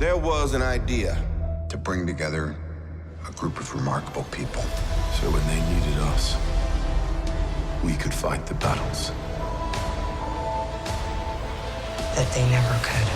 There was an idea. To bring together a group of remarkable people. So when they needed us, we could fight the battles that they never could.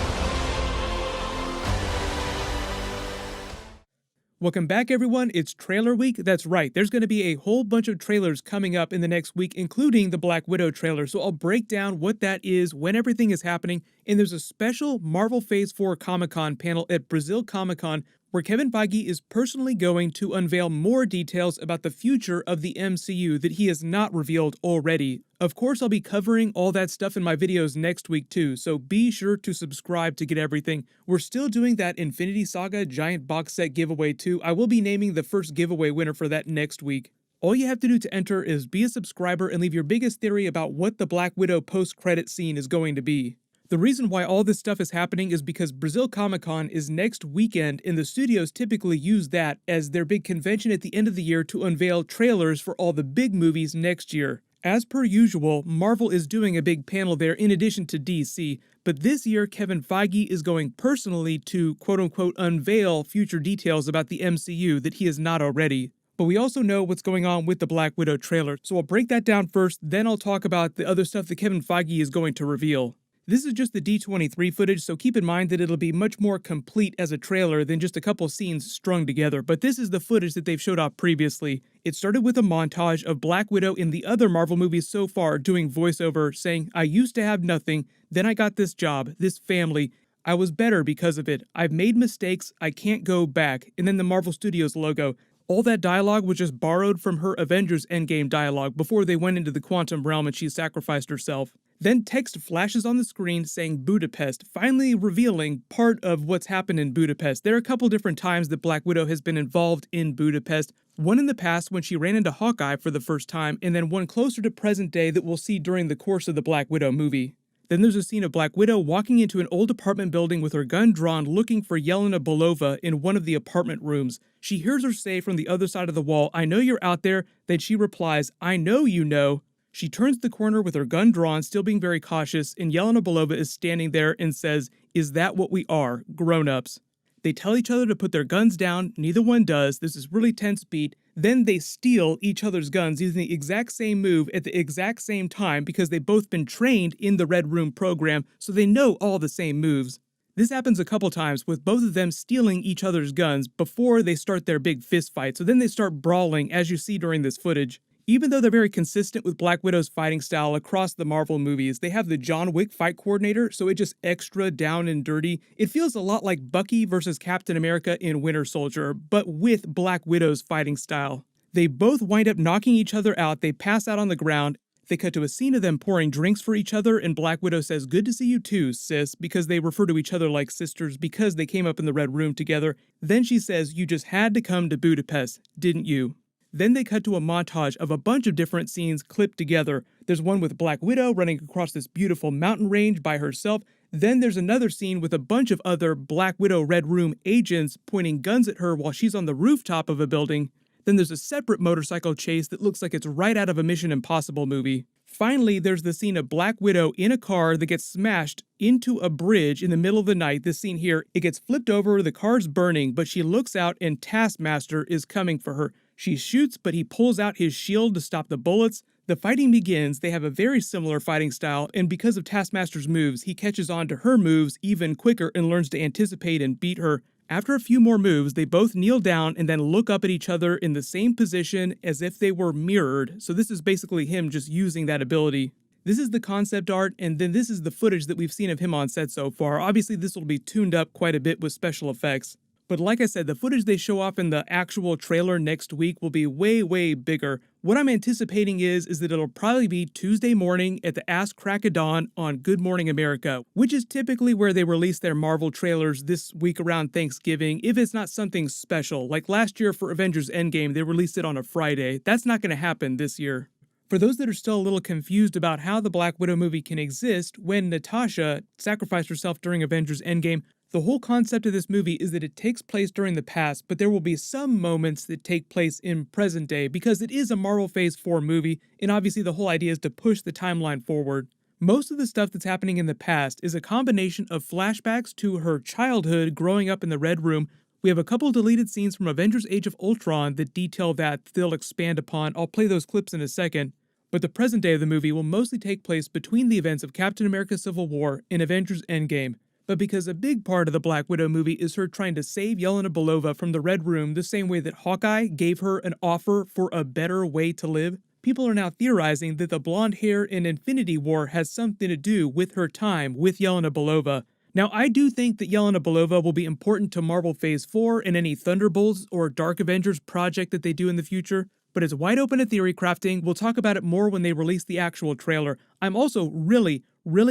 Welcome back, everyone. It's trailer week. That's right. There's going to be a whole bunch of trailers coming up in the next week, including the Black Widow trailer. So I'll break down what that is, when everything is happening, and there's a special Marvel Phase 4 Comic-Con panel at Brazil Comic-Con where Kevin Feige is personally going to unveil more details about the future of the MCU that he has not revealed already. Of course, I'll be covering all that stuff in my videos next week too, so be sure to subscribe to get everything. We're still doing that Infinity Saga giant box set giveaway too. I will be naming the first giveaway winner for that next week. All you have to do to enter is be a subscriber and leave your biggest theory about what the Black Widow post-credit scene is going to be. The reason why all this stuff is happening is because Brazil Comic-Con is next weekend, and the studios typically use that as their big convention at the end of the year to unveil trailers for all the big movies next year. As per usual, Marvel is doing a big panel there in addition to DC, but this year Kevin Feige is going personally to quote-unquote unveil future details about the MCU that he has not already. But we also know what's going on with the Black Widow trailer, so I'll break that down first, then I'll talk about the other stuff that Kevin Feige is going to reveal. This is just the D23 footage, so keep in mind that it'll be much more complete as a trailer than just a couple scenes strung together, but this is the footage that they've showed off previously. It started with a montage of Black Widow in the other Marvel movies so far doing voiceover, saying, "I used to have nothing, then I got this job, this family. I was better because of it. I've made mistakes, I can't go back," and then the Marvel Studios logo. All that dialogue was just borrowed from her Avengers Endgame dialogue before they went into the quantum realm and she sacrificed herself. Then text flashes on the screen saying Budapest, finally revealing part of what's happened in Budapest. There are a couple different times that Black Widow has been involved in Budapest. One in the past when she ran into Hawkeye for the first time, and then one closer to present day that we'll see during the course of the Black Widow movie. Then there's a scene of Black Widow walking into an old apartment building with her gun drawn looking for Yelena Belova in one of the apartment rooms. She hears her say from the other side of the wall, "I know you're out there." Then she replies, "I know you know." She turns the corner with her gun drawn, still being very cautious, and Yelena Belova is standing there and says, "Is that what we are, grown-ups?" They tell each other to put their guns down, neither one does, this is really tense beat. Then they steal each other's guns using the exact same move at the exact same time because they've both been trained in the Red Room program, so they know all the same moves. This happens a couple times with both of them stealing each other's guns before they start their big fist fight, so then they start brawling as you see during this footage. Even though they're very consistent with Black Widow's fighting style across the Marvel movies, they have the John Wick fight coordinator, so it's just extra down and dirty. It feels a lot like Bucky versus Captain America in Winter Soldier, but with Black Widow's fighting style. They both wind up knocking each other out, they pass out on the ground. They cut to a scene of them pouring drinks for each other, and Black Widow says, "Good to see you too, sis," because they refer to each other like sisters because they came up in the Red Room together. Then she says, "You just had to come to Budapest, didn't you?" Then they cut to a montage of a bunch of different scenes clipped together. There's one with Black Widow running across this beautiful mountain range by herself. Then there's another scene with a bunch of other Black Widow Red Room agents pointing guns at her while she's on the rooftop of a building. Then there's a separate motorcycle chase that looks like it's right out of a Mission Impossible movie. Finally, there's the scene of Black Widow in a car that gets smashed into a bridge in the middle of the night. This scene here, it gets flipped over, the car's burning, but she looks out and Taskmaster is coming for her. She shoots, but he pulls out his shield to stop the bullets. The fighting begins. They have a very similar fighting style, and because of Taskmaster's moves, he catches on to her moves even quicker and learns to anticipate and beat her. After a few more moves, they both kneel down and then look up at each other in the same position as if they were mirrored, so this is basically him just using that ability. This is the concept art, and then this is the footage that we've seen of him on set so far. Obviously, this will be tuned up quite a bit with special effects. But like I said, the footage they show off in the actual trailer next week will be way, way bigger. What I'm anticipating is that it'll probably be Tuesday morning at the ass crack of dawn on Good Morning America, which is typically where they release their Marvel trailers this week around Thanksgiving, if it's not something special. Like last year for Avengers Endgame, they released it on a Friday. That's not going to happen this year. For those that are still a little confused about how the Black Widow movie can exist when Natasha sacrificed herself during Avengers Endgame, the whole concept of this movie is that it takes place during the past, but there will be some moments that take place in present day because it is a Marvel Phase 4 movie, and obviously the whole idea is to push the timeline forward. Most of the stuff that's happening in the past is a combination of flashbacks to her childhood growing up in the Red Room. We have a couple deleted scenes from Avengers Age of Ultron that detail that they'll expand upon. I'll play those clips in a second. But the present day of the movie will mostly take place between the events of Captain America Civil War and Avengers Endgame. But because a big part of the Black Widow movie is her trying to save Yelena Belova from the Red Room the same way that Hawkeye gave her an offer for a better way to live, people are now theorizing that the blonde hair in Infinity War has something to do with her time with Yelena Belova. Now, I do think that Yelena Belova will be important to Marvel Phase 4 and any Thunderbolts or Dark Avengers project that they do in the future, but it's wide open to theory crafting. We'll talk about it more when they release the actual trailer. I'm also really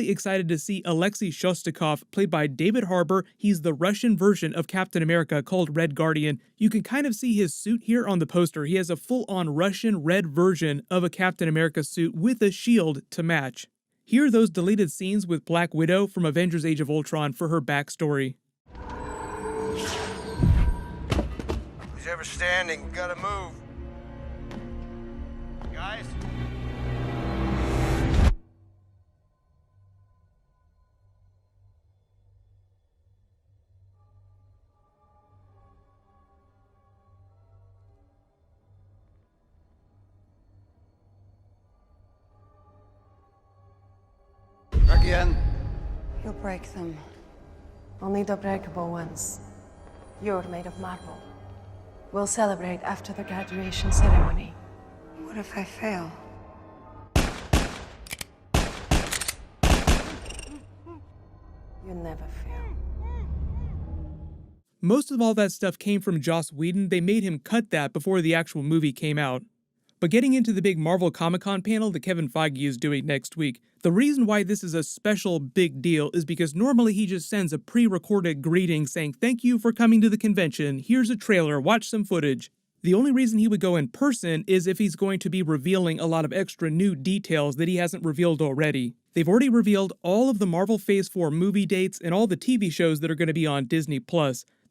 excited to see Alexei Shostakov, played by David Harbour. He's the Russian version of Captain America called Red Guardian. You can kind of see his suit here on the poster. He has a full-on Russian red version of a Captain America suit with a shield to match. Here are those deleted scenes with Black Widow from Avengers Age of Ultron for her backstory. Who's ever standing, gotta move. Guys? Again. You'll break them. Only the breakable ones. You're made of marble. We'll celebrate after the graduation ceremony. What if I fail? You never fail. Most of all that stuff came from Joss Whedon. They made him cut that before the actual movie came out. But getting into the big Marvel Comic-Con panel that Kevin Feige is doing next week, the reason why this is a special big deal is because normally he just sends a pre-recorded greeting saying, "Thank you for coming to the convention, here's a trailer, watch some footage." The only reason he would go in person is if he's going to be revealing a lot of extra new details that he hasn't revealed already. They've already revealed all of the Marvel Phase 4 movie dates and all the TV shows that are going to be on Disney+.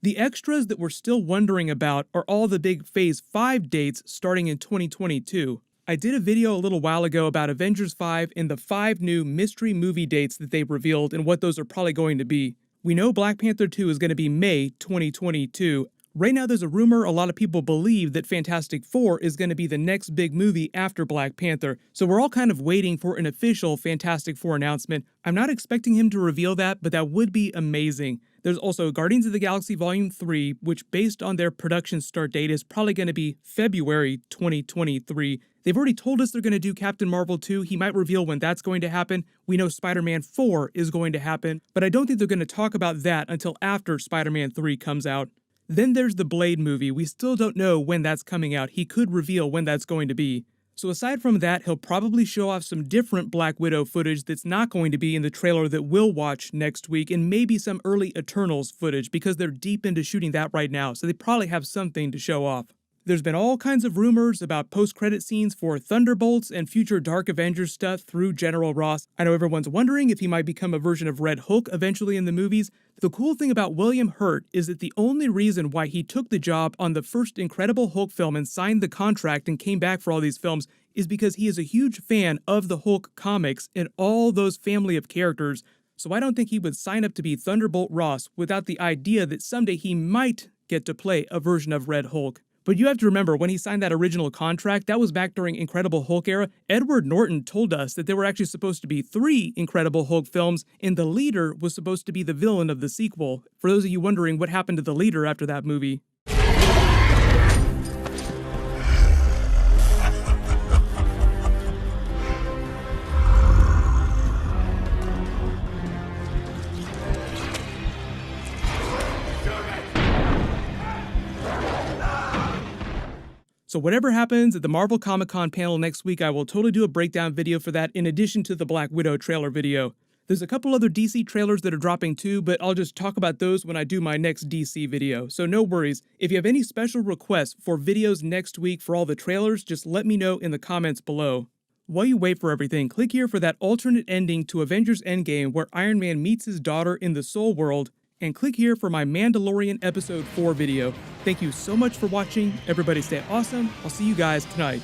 The extras that we're still wondering about are all the big Phase 5 dates starting in 2022. I did a video a little while ago about Avengers 5 and the 5 new mystery movie dates that they've revealed and what those are probably going to be. We know Black Panther 2 is going to be May 2022. Right now there's a rumor a lot of people believe that Fantastic Four is going to be the next big movie after Black Panther, so we're all kind of waiting for an official Fantastic Four announcement. I'm not expecting him to reveal that, but that would be amazing. There's also Guardians of the Galaxy Volume 3, which based on their production start date is probably going to be February 2023. They've already told us they're going to do Captain Marvel 2. He might reveal when that's going to happen. We know Spider-Man 4 is going to happen, but I don't think they're going to talk about that until after Spider-Man 3 comes out. Then there's the Blade movie. We still don't know when that's coming out. He could reveal when that's going to be. So aside from that, he'll probably show off some different Black Widow footage that's not going to be in the trailer that we'll watch next week, and maybe some early Eternals footage because they're deep into shooting that right now, so they probably have something to show off. There's been all kinds of rumors about post-credit scenes for Thunderbolts and future Dark Avengers stuff through General Ross. I know everyone's wondering if he might become a version of Red Hulk eventually in the movies. The cool thing about William Hurt is that the only reason why he took the job on the first Incredible Hulk film and signed the contract and came back for all these films is because he is a huge fan of the Hulk comics and all those family of characters. So I don't think he would sign up to be Thunderbolt Ross without the idea that someday he might get to play a version of Red Hulk. But you have to remember, when he signed that original contract, that was back during Incredible Hulk era. Edward Norton told us that there were actually supposed to be 3 Incredible Hulk films, and the leader was supposed to be the villain of the sequel. For those of you wondering what happened to the leader after that movie. So whatever happens at the Marvel Comic-Con panel next week, I will totally do a breakdown video for that in addition to the Black Widow trailer video. There's a couple other DC trailers that are dropping too, but I'll just talk about those when I do my next DC video, so no worries. If you have any special requests for videos next week for all the trailers, just let me know in the comments below. While you wait for everything, click here for that alternate ending to Avengers Endgame where Iron Man meets his daughter in the Soul World, and click here for my Mandalorian Episode 4 video. Thank you so much for watching. Everybody stay awesome. I'll see you guys tonight.